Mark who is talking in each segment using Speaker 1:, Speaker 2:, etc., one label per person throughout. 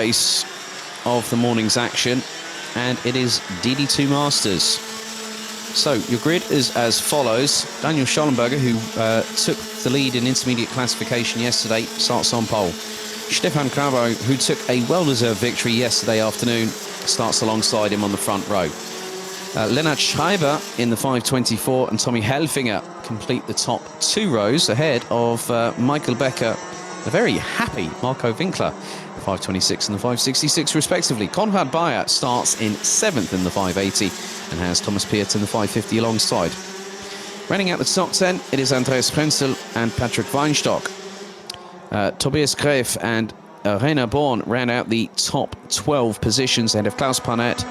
Speaker 1: race of the morning's action, and it is DD2 Masters. So your grid is as follows. Daniel Schollenberger, who took the lead in intermediate classification yesterday, starts on pole. Stefan Grabo, who took a well-deserved victory yesterday afternoon, starts alongside him on the front row. Lennart Schreiber in the 524 and Tommy Helfinger complete the top two rows ahead of Michael Becker, the very happy Marco Winkler, the 526 and the 566 respectively. Konrad Bayer starts in 7th in the 580 and has Thomas Peart in the 550 alongside. Running out the top 10, it is Andreas Prenzel and Patrick Weinstock. Tobias Greif and Rainer Born ran out the top 12 positions ahead of Klaus Panett,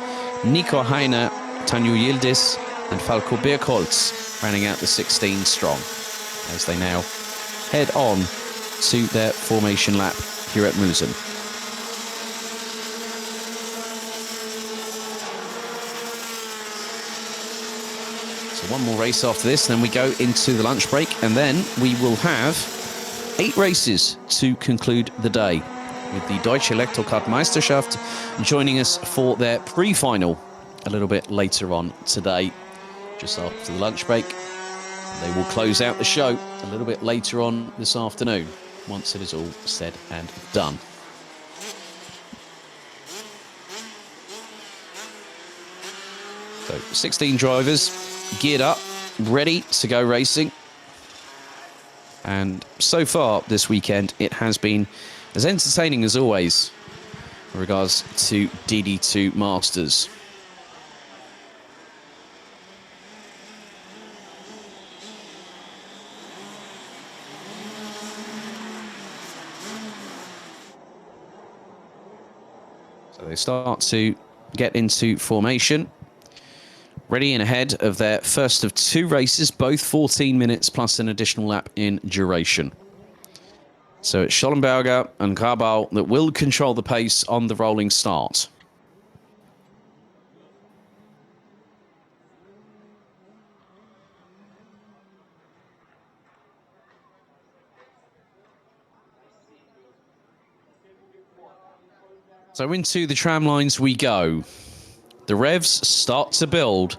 Speaker 1: Nico Heiner, Tanju Yildiz and Falco Birkholz running out the 16 strong as they now head on to their formation lap here at Mülsen. So one more race after this, then we go into the lunch break, and then we will have 8 races to conclude the day, with the Deutsche Elektrokart Meisterschaft joining us for their pre-final a little bit later on today, just after the lunch break. They will close out the show a little bit later on this afternoon, once it is all said and done. So 16 drivers geared up, ready to go racing. And so far this weekend, it has been as entertaining as always in regards to DD2 Masters. So they start to get into formation, ready and ahead of their first of 2 races, both 14 minutes plus an additional lap in duration. So it's Schollenberger and Grabau that will control the pace on the rolling start. So into the tram lines we go. The revs start to build.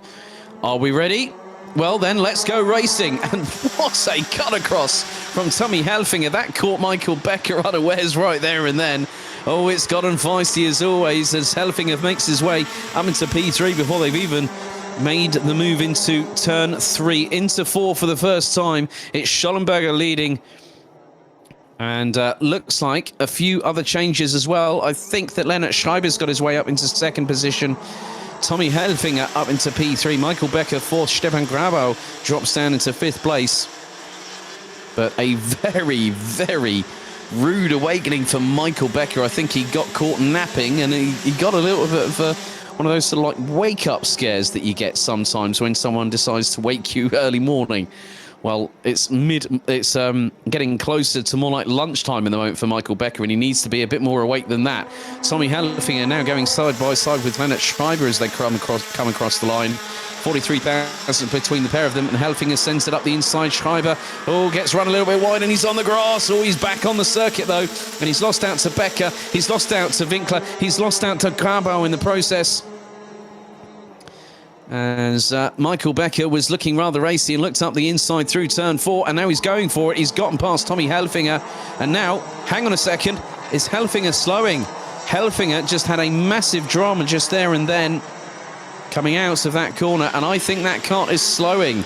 Speaker 1: Are we ready? Well then, let's go racing. And what a cut across from Tommy Helfinger. That caught Michael Becker unawares right there and then. Oh, it's gotten feisty as always as Helfinger makes his way up into P3 before they've even made the move into turn 3. Into 4 for the first time. It's Schollenberger leading. And looks like a few other changes as well. I think that Lennart Schreiber's got his way up into 2nd position. Tommy Helfinger up into P3. Michael Becker 4th. Stefan Grabo drops down into 5th place. But a very, very rude awakening for Michael Becker. I think he got caught napping and he got a little bit of one of those sort of like wake-up scares that you get sometimes when someone decides to wake you early morning. Well, it's getting closer to more like lunchtime in the moment for Michael Becker, and he needs to be a bit more awake than that. Tommy Helfinger now going side by side with Lennart Schreiber as they come across the line. 43,000 between the pair of them, and Helfinger sends it up the inside. Schreiber, gets run a little bit wide, and he's on the grass. He's back on the circuit, though, and he's lost out to Becker. He's lost out to Winkler. He's lost out to Grabau in the process. As Michael Becker was looking rather racy and looked up the inside through turn 4, and now he's going for it. He's gotten past Tommy Helfinger, and now, hang on a second, is Helfinger slowing? Helfinger just had a massive drama just there and then coming out of that corner, and I think that cart is slowing.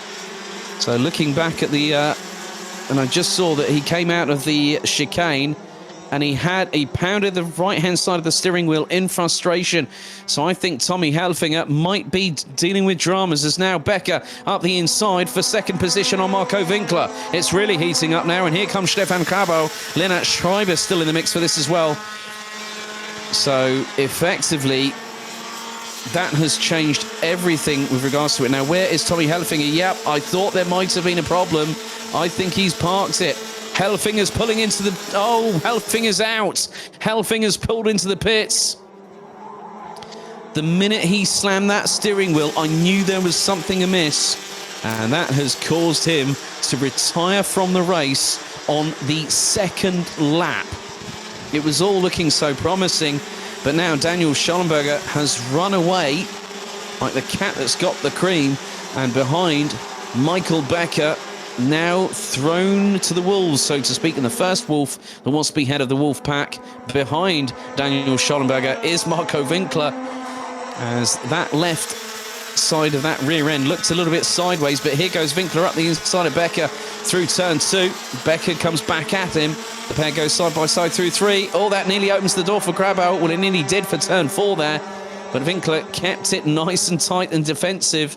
Speaker 1: So looking back at the, and I just saw that he came out of the chicane, and he pounded the right-hand side of the steering wheel in frustration. So I think Tommy Helfinger might be dealing with dramas as now Becker up the inside for 2nd position on Marco Winkler. It's really heating up now, and here comes Stefan Grabo. Lennart Schreiber still in the mix for this as well. So effectively, that has changed everything with regards to it. Now, where is Tommy Helfinger? Yep, I thought there might have been a problem. I think he's parked it. Helfinger's pulling into the... Helfinger's out. Helfinger's pulled into the pits. The minute he slammed that steering wheel, I knew there was something amiss. And that has caused him to retire from the race on the 2nd lap. It was all looking so promising. But now Daniel Schallenberger has run away like the cat that's got the cream, and behind Michael Becker, now thrown to the wolves, so to speak. And the first wolf that wants to be head of the wolf pack behind Daniel Schallenberger is Marco Winkler, as that left side of that rear end looks a little bit sideways, but here goes Winkler up the inside of Becker through turn 2. Becker comes back at him. The pair go side by side through 3. Oh, that nearly opens the door for Grabau. Well, it nearly did for turn 4 there, but Winkler kept it nice and tight and defensive.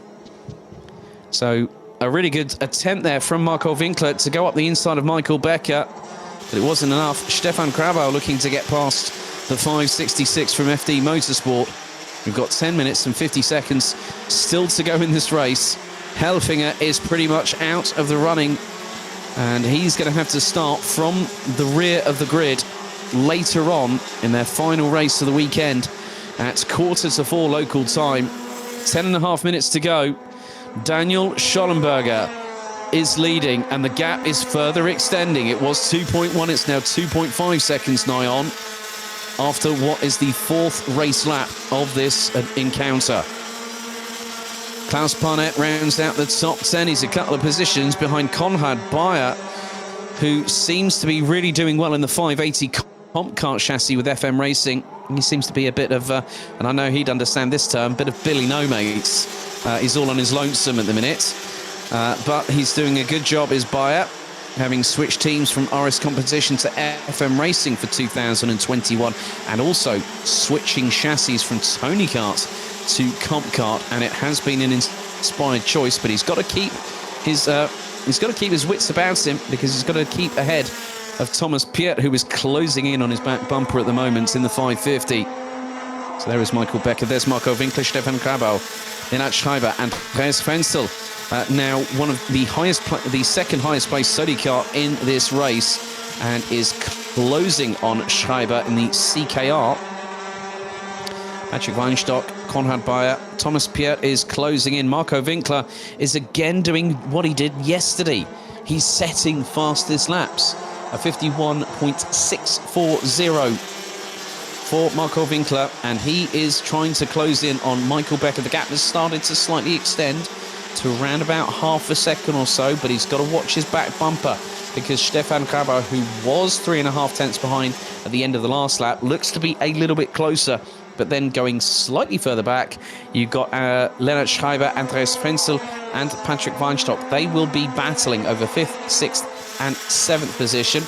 Speaker 1: So a really good attempt there from Marco Winkler to go up the inside of Michael Becker, but it wasn't enough. Stefan Grabau looking to get past the 566 from FD Motorsport. We've got 10 minutes and 50 seconds still to go in this race. Helfinger is pretty much out of the running, and he's going to have to start from the rear of the grid later on in their final race of the weekend at 3:45 local time. 10.5 minutes to go. Daniel Schallenberger is leading, and the gap is further extending. It was 2.1, it's now 2.5 seconds nigh on, after what is the 4th race lap of this encounter. Klaus Barnett rounds out the top 10. He's a couple of positions behind Konrad Bayer, who seems to be really doing well in the 580 comp kart chassis with FM Racing. He seems to be a bit of, and I know he'd understand this term, bit of Billy No Mates. He's all on his lonesome at the minute, but he's doing a good job, is Bayer, having switched teams from RS Competition to FM Racing for 2021, and also switching chassis from Tony Kart to Comp Kart, and it has been an inspired choice. But he's got to keep his wits about him, because he's got to keep ahead of Thomas Piet, who is closing in on his back bumper at the moment in the 550. So there is Michael Becker, there's Marco Winkler, Stefan Grabau, Lennart Schreiber and Andreas Frenzel. Now one of the the second highest placed Sodi car in this race, and is closing on Schreiber in the CKR. Patrick Weinstock, Konrad Bayer, Thomas Piet is closing in. Marco Winkler is again doing what he did yesterday. He's setting fastest laps, a 51.640 for Marco Winkler, and he is trying to close in on Michael Becker. The gap has started to slightly extend to around about half a second or so, but he's got to watch his back bumper, because Stefan Grabau, who was 3.5 tenths behind at the end of the last lap, looks to be a little bit closer. But then going slightly further back, you've got Lennart Schreiber, Andreas Frenzel and Patrick Weinstock. They will be battling over 5th, 6th and 7th position.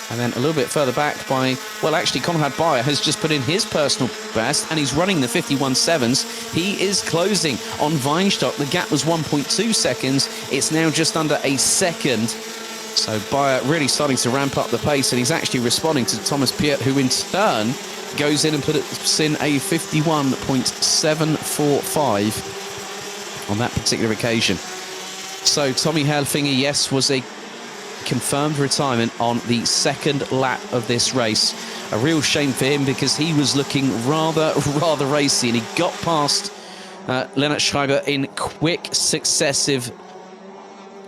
Speaker 1: And then a little bit further back by, well, actually, Konrad Bayer has just put in his personal best, and he's running the 51.7s. He is closing on Weinstock. The gap was 1.2 seconds. It's now just under a second. So Bayer really starting to ramp up the pace, and he's actually responding to Thomas Piet, who in turn goes in and puts in a 51.745 on that particular occasion. So Tommy Helfinger, yes, was a confirmed retirement on the second lap of this race. A real shame for him, because he was looking rather racy, and he got past Lennart Schreiber in quick successive,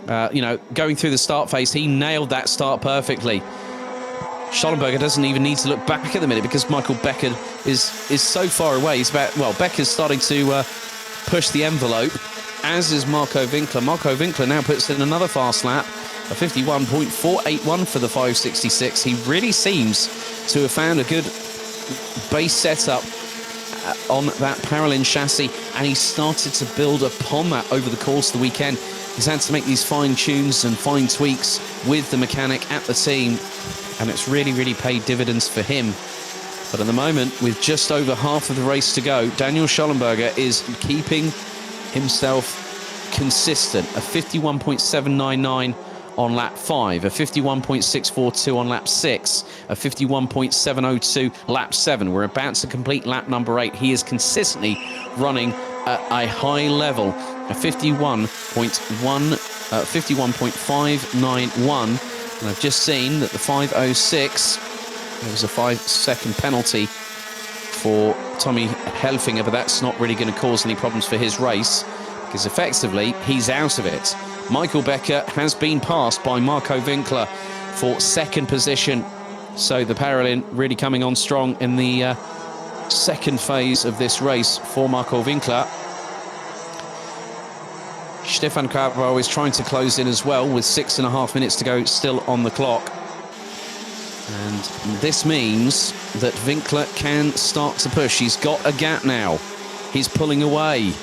Speaker 1: going through the start phase. He nailed that start perfectly. Schallenberger doesn't even need to look back at the minute, because Michael Becker is so far away. He's about, well, Becker's starting to push the envelope, as is Marco Winkler. Marco Winkler now puts in another fast lap, a 51.481 for the 566. He really seems to have found a good base setup on that Paralin chassis, and he started to build upon that over the course of the weekend. He's had to make these fine tunes and fine tweaks with the mechanic at the team, and it's really paid dividends for him. But at the moment, with just over half of the race to go, Daniel Schallenberger is keeping himself consistent. A 51.799 on lap 5, a 51.642 on lap 6, a 51.702 lap 7. We're about to complete lap number 8. He is consistently running at a high level, a 51.591. And I've just seen that the 506, there was a 5-second penalty for Tommy Helfinger, but that's not really going to cause any problems for his race, because effectively he's out of it. Michael Becker has been passed by Marco Winkler for second position. So the Paralin really coming on strong in the second phase of this race for Marco Winkler. Stefan Carvalho is trying to close in as well with 6.5 minutes to go still on the clock. And this means that Winkler can start to push. He's got a gap now. He's pulling away.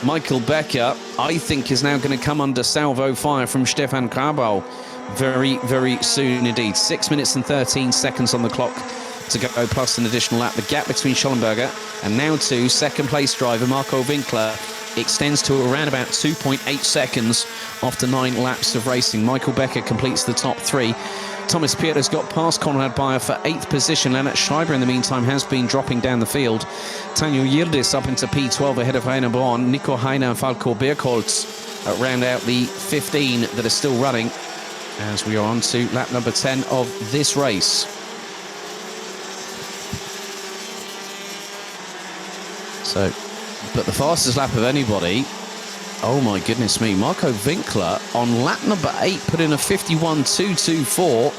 Speaker 1: Michael Becker, I think, is now going to come under salvo fire from Stefan Carvalho very, very soon indeed. 6 minutes and 13 seconds on the clock to go, plus an additional lap. The gap between Schollenberger and now to second place driver Marco Winkler extends to around about 2.8 seconds after 9 laps of racing. Michael Becker completes the top 3. Thomas Piet has got past Konrad Bayer for 8th position. Lennart Schreiber, in the meantime, has been dropping down the field. Tanjo Yildiz up into P12 ahead of Rainer Braun. Nico Heiner and Falco Birkholz round out the 15 that are still running as we are on to lap number 10 of this race. So, but the fastest lap of anybody, oh my goodness me, Marco Winkler on lap number 8 put in a 51.224.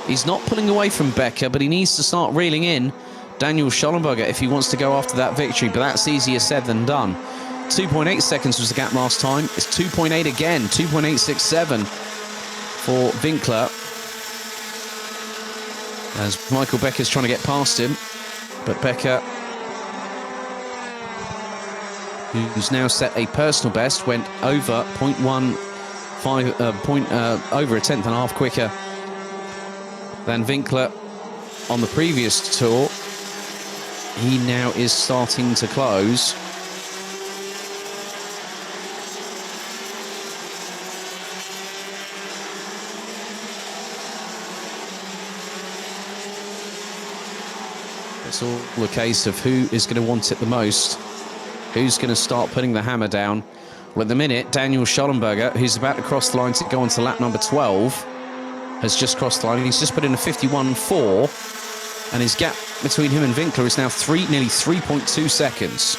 Speaker 1: He's not pulling away from Becker, but he needs to start reeling in Daniel Schollenberger if he wants to go after that victory, but that's easier said than done. 2.8 seconds was the gap last time. It's 2.8 again, 2.867 for Winkler as Michael Becker's trying to get past him, but Becker, who's now set a personal best, went over 0.15, over a tenth and a half quicker than Winkler on the previous tour. He now is starting to close. It's all a case of who is going to want it the most. Who's going to start putting the hammer down? Well, at the minute, Daniel Schollenberger, who's about to cross the line to go on to lap number 12, has just crossed the line. He's just put in a 51.4, and his gap between him and Winkler is now nearly 3.2 seconds.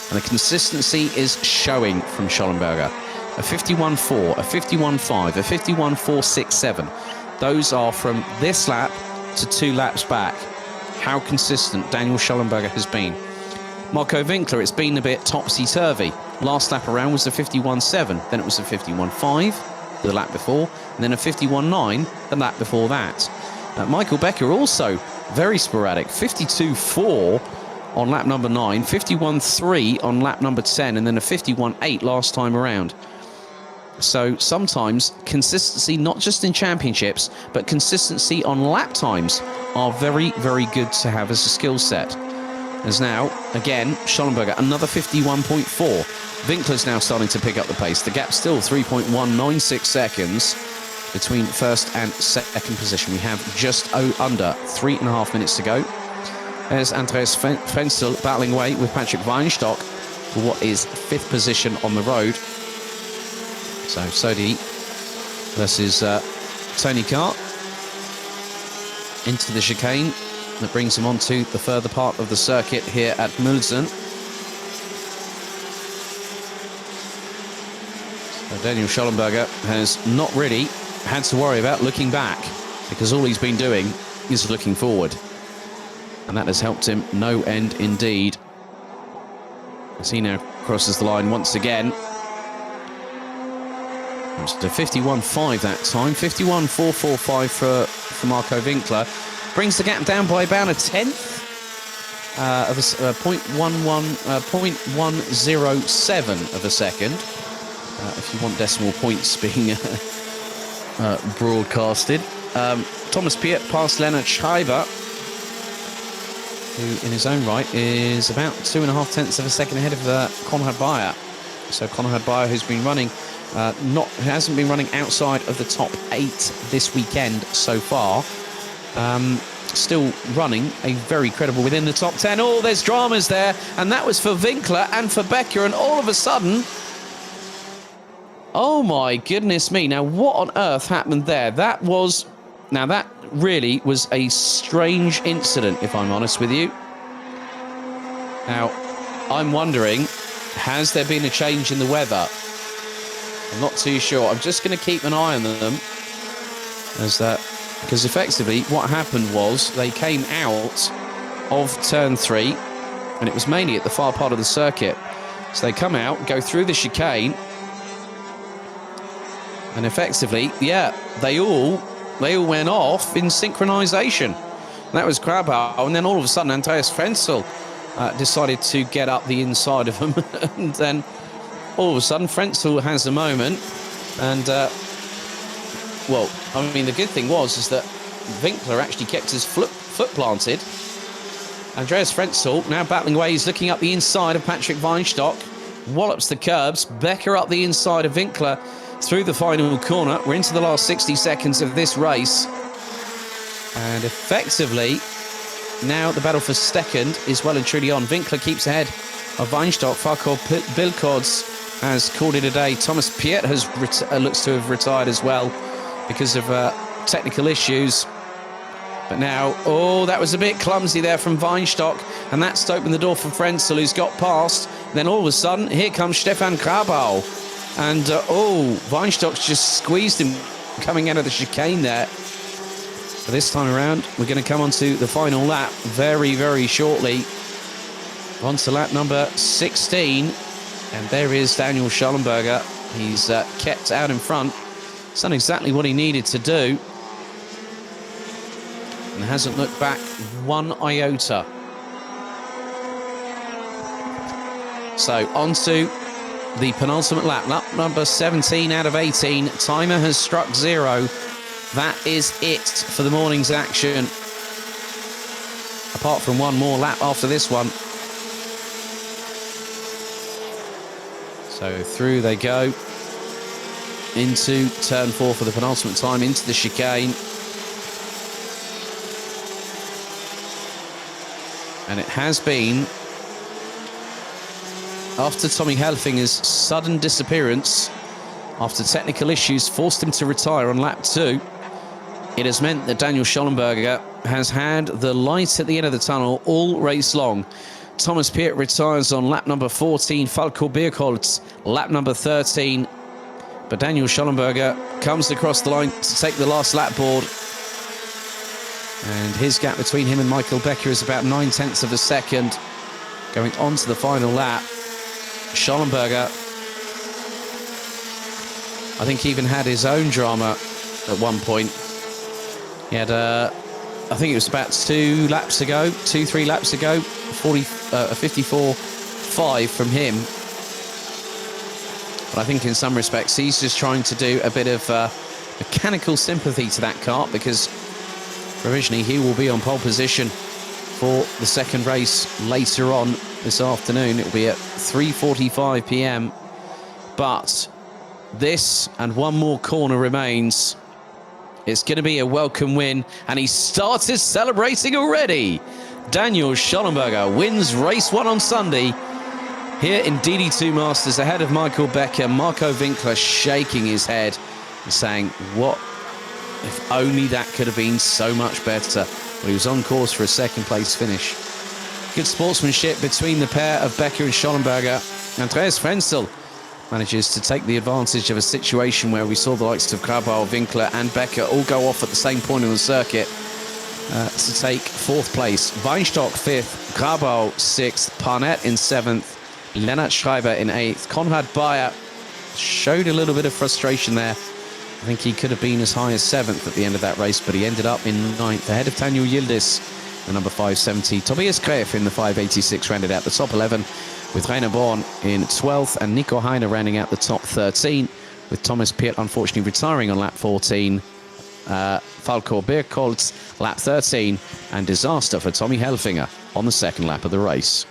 Speaker 1: And the consistency is showing from Schollenberger. A 51.4, a 51.5, a 51.467. Those are from this lap to 2 laps back. How consistent Daniel Schollenberger has been. Marco Winkler, it's been a bit topsy-turvy. Last lap around was a 51.7, then it was a 51.5 the lap before, and then a 51.9 the lap before that. Michael Becker also very sporadic. 52.4 on lap number 9, 51.3 on lap number 10, and then a 51.8 last time around. So sometimes consistency, not just in championships, but consistency on lap times are very, very good to have as a skill set. As now, again, Schollenberger, another 51.4. Winkler's now starting to pick up the pace. The gap's still 3.196 seconds between first and second position. We have just under 3.5 minutes to go. There's Andreas Frenzel battling away with Patrick Weinstock for what is 5th position on the road. So Sodi versus Tony Kart into the chicane that brings him onto the further part of the circuit here at Mülsen. So Daniel Schollenberger has not really had to worry about looking back, because all he's been doing is looking forward, and that has helped him no end indeed, as he now crosses the line once again. It's to 51.5 that time, 51.445 for Marco Winkler. Brings the gap down by about a tenth of a 0.107 of a second, if you want decimal points being broadcasted. Thomas Piet past Lennart Schreiber, who in his own right is about 2.5 tenths of a second ahead of Konrad Bayer. So Konrad Bayer, who's been running, hasn't been running outside of the top 8 this weekend so far. Still running a very credible within the top 10. Oh, there's dramas there, and that was for Winkler and for Becker, and all of a sudden, oh my goodness me. Now, what on earth happened there? That really was a strange incident, if I'm honest with you. Now, I'm wondering, has there been a change in the weather? I'm not too sure. I'm just going to keep an eye on them as Because effectively what happened was they came out of turn 3, and it was mainly at the far part of the circuit. So they come out, go through the chicane, and effectively, yeah, they all went off in synchronization. That was Grabau, and then all of a sudden Andreas Frenzel decided to get up the inside of him, and then all of a sudden Frenzel has a moment, and well, I mean, the good thing is that Winkler actually kept his foot planted. Andreas Frenzel now battling away. He's looking up the inside of Patrick Weinstock, wallops the curbs. Becker up the inside of Winkler through the final corner. We're into the last 60 seconds of this race, and effectively now the battle for second is well and truly on. Winkler keeps ahead of Weinstock. Falco Bilkods has called it a day. Thomas Piet has looks to have retired as well because of technical issues. But now, oh, that was a bit clumsy there from Weinstock, and that's opened the door for Frenzel, who's got past. Then all of a sudden, here comes Stefan Grabau, and Weinstock's just squeezed him coming out of the chicane there. But this time around, we're going to come on to the final lap very, very shortly. On to lap number 16, and there is Daniel Schallenberger. He's kept out in front. He's done exactly what he needed to do, and hasn't looked back one iota. So on to the penultimate lap, lap number 17 out of 18. Timer has struck 0. That is it for the morning's action, apart from one more lap after this one. So through they go into turn 4 for the penultimate time, into the chicane. And it has been, after Tommy Helfinger's sudden disappearance, after technical issues forced him to retire on lap 2, it has meant that Daniel Schallenberger has had the light at the end of the tunnel all race long. Thomas Piet retires on lap number 14, Falco Birkholz lap number 13. But Daniel Schallenberger comes across the line to take the last lap board. And his gap between him and Michael Becker is about 9/10 of a second. Going on to the final lap, Schallenberger, I think, even had his own drama at one point. He had, I think it was about 3 laps ago, 54.5 from him. But I think in some respects he's just trying to do a bit of mechanical sympathy to that kart, because provisionally he will be on pole position for the second race later on this afternoon. It will be at 3:45 p.m. But this and one more corner remains. It's going to be a welcome win, and he started celebrating already. Daniel Schallenberger wins race 1 on Sunday here in DD2 Masters ahead of Michael Becker. Marco Winkler shaking his head and saying, what if only that could have been so much better. But he was on course for a second place finish. Good sportsmanship between the pair of Becker and Schallenberger. Andreas Frenzel manages to take the advantage of a situation where we saw the likes of Grabau, Winkler and Becker all go off at the same point on the circuit to take 4th place. Weinstock 5th, Grabau 6th, Parnett in 7th, Lennart Schreiber in 8th. Konrad Bayer showed a little bit of frustration there. I think he could have been as high as 7th at the end of that race, but he ended up in 9th, ahead of Daniel Yildiz, the number 570. Tobias Greff in the 586 rounded out the top 11, with Rainer Born in 12th, and Nico Heiner rounding out the top 13, with Thomas Piet unfortunately retiring on lap 14. Falco Birkholz lap 13, and disaster for Tommy Helfinger on the second lap of the race.